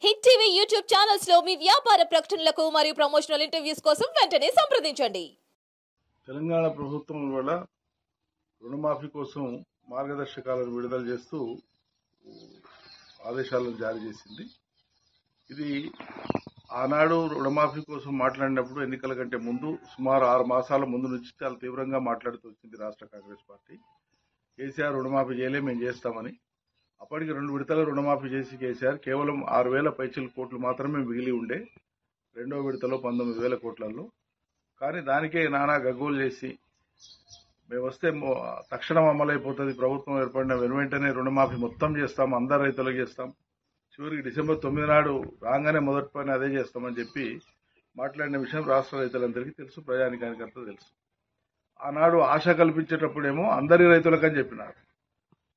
Hit TV YouTube channels లో మీ వ్యాపార ప్రకటనలకు మరియు ప్రమోషనల్ ఇంటర్వ్యూస్ కోసం వెంటనే సంప్రదించండి. తెలంగాణ ప్రభుత్వం వల్ల రుణమాఫీ కోసం మార్గదర్శకాలను విడుదల చేస్తూ ఆదేశాలను జారీ చేసింది. ఇది ఆనాడు రుణమాఫీ కోసం మాట్లాడినప్పుడు ఎన్నికల కంటే ముందు సుమారు 6 మాసాల ముందు నుంచి చాలా తీవ్రంగా మాట్లాడుతూ వచ్చింది రాష్ట్ర కాంగ్రెస్ పార్టీ. కేసీఆర్ రుణమాఫీ చేయలే, మేము చేస్తామని. అప్పటికి 2 విడతల రుణమాఫీ చేసి కేసీఆర్ కేవలం 6,000 పైచిల కోట్లు మాత్రమే మిగిలి ఉండే రెండో విడతలో 19,000 కోట్లలో. కానీ దానికే నానా గగ్గోలు చేసి మేము వస్తే తక్షణం అమలైపోతుంది, ప్రభుత్వం ఏర్పడిన వెంటనే రుణమాఫీ మొత్తం చేస్తాం, అందరు రైతులకు చేస్తాం, చివరికి డిసెంబర్ 9 నాడు రాగానే మొదటి పని అదే చేస్తామని చెప్పి మాట్లాడిన విషయం రాష్ట్ర రైతులందరికీ తెలుసు, ప్రజానికానికి అంతా తెలుసు. ఆనాడు ఆశ కల్పించేటప్పుడేమో అందరి రైతులకని చెప్పినారు.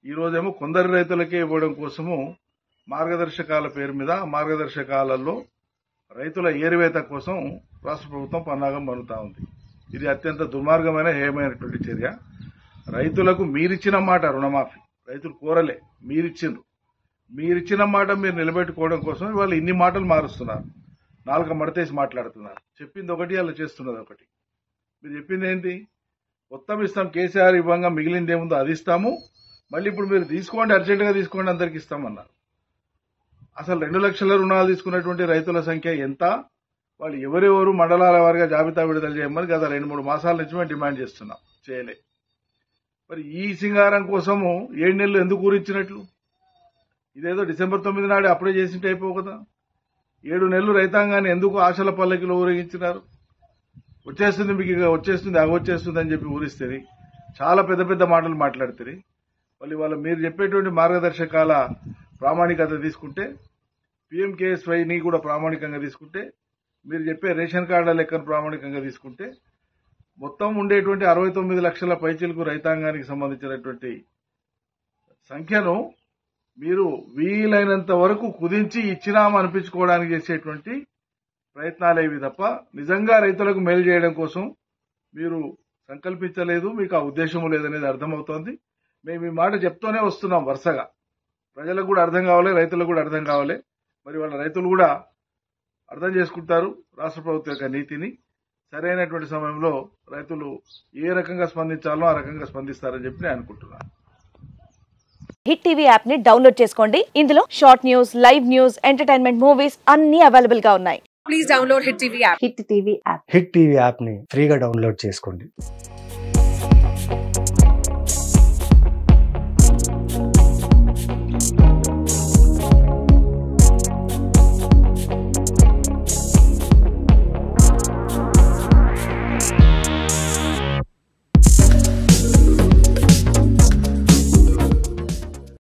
ఈ రోజేమో కొందరి రైతులకే ఇవ్వడం కోసము మార్గదర్శకాల పేరు మీద మార్గదర్శకాలలో రైతుల ఏరివేత కోసం రాష్ట్ర ప్రభుత్వం పన్నాగం పన్నుతా ఉంది. ఇది అత్యంత దుర్మార్గమైన హేయమైనటువంటి చర్య. రైతులకు మీరిచ్చిన మాట రుణమాఫీ రైతులు కోరలే, మీరిచ్చిన మాట మీరు నిలబెట్టుకోవడం కోసం వాళ్ళు ఇన్ని మాటలు మారుస్తున్నారు, నాలుక మడతేసి మాట్లాడుతున్నారు. చెప్పింది ఒకటి, అలా చేస్తున్నది ఒకటి. మీరు చెప్పింది ఏంటి? మొత్తం ఇస్తాం, కేసీఆర్ ఇవ్వంగా మిగిలింది ఏముందో అది ఇస్తాము, మళ్ళీ ఇప్పుడు మీరు తీసుకోండి, అర్జెంటుగా తీసుకోండి, అందరికి ఇస్తామన్నారు. అసలు 2 లక్షల రుణాలు తీసుకున్నటువంటి రైతుల సంఖ్య ఎంత, వాళ్ళు ఎవరెవరు మండలాల వారిగా జాబితా విడుదల చేయమని గత 2-3 మాసాల నుంచి మేము డిమాండ్ చేస్తున్నాం, చేయలే. మరి ఈ సింగారం కోసము 7 నెలలు ఎందుకు ఊరించినట్లు? ఇదేదో డిసెంబర్ 9 నాడు అప్పుడే చేసింటే అయిపోవు కదా. 7 నెలలు రైతాంగాన్ని ఎందుకు ఆశల పల్లకిలో ఊరేగించినారు? వచ్చేస్తుంది మీకు, వచ్చేస్తుంది, అగొచ్చేస్తుంది అని చెప్పి ఊరిస్తుంది. చాలా పెద్ద పెద్ద మాటలు మాట్లాడుతుంది. మళ్ళీ మీరు చెప్పేటువంటి మార్గదర్శకాల ప్రామాణికత తీసుకుంటే, PMKSYని కూడా ప్రామాణికంగా తీసుకుంటే, మీరు చెప్పే రేషన్ కార్డుల లెక్కను ప్రామాణికంగా తీసుకుంటే, మొత్తం ఉండేటువంటి 69 లక్షల పైచీలకు రైతాంగానికి సంబంధించినటువంటి సంఖ్యను మీరు వీలైనంత వరకు కుదించి ఇచ్చినామని అనిపించుకోవడానికి చేసేటువంటి ప్రయత్నాలేవి తప్ప నిజంగా రైతులకు మేలు చేయడం కోసం మీరు సంకల్పించలేదు, మీకు ఆ ఉద్దేశం లేదనేది అర్థమవుతోంది. మేము ఈ మాట చెప్తూనే వస్తున్నాం వరుసగా. ప్రజలకు కూడా అర్థం కావాలి, రైతులకు కూడా అర్థం కావాలి. మరి వాళ్ళ రైతులు కూడా అర్థం చేసుకుంటారు రాష్ట్ర ప్రభుత్వం యొక్క నీతిని. సరైనటువంటి సమయంలో రైతులు ఏ రకంగా స్పందించాలో ఆ రకంగా స్పందిస్తారని చెప్పి నేను అనుకుంటున్నాను. హిట్ టీవీ యాప్ ని డౌన్లోడ్ చేసుకోండి. ఇందులో short news, live news, entertainment movies అన్ని అవైలబుల్ గా ఉన్నాయి. Please download hit TV app. Hit TV app ని ఫ్రీగా డౌన్లోడ్ చేసుకోండి.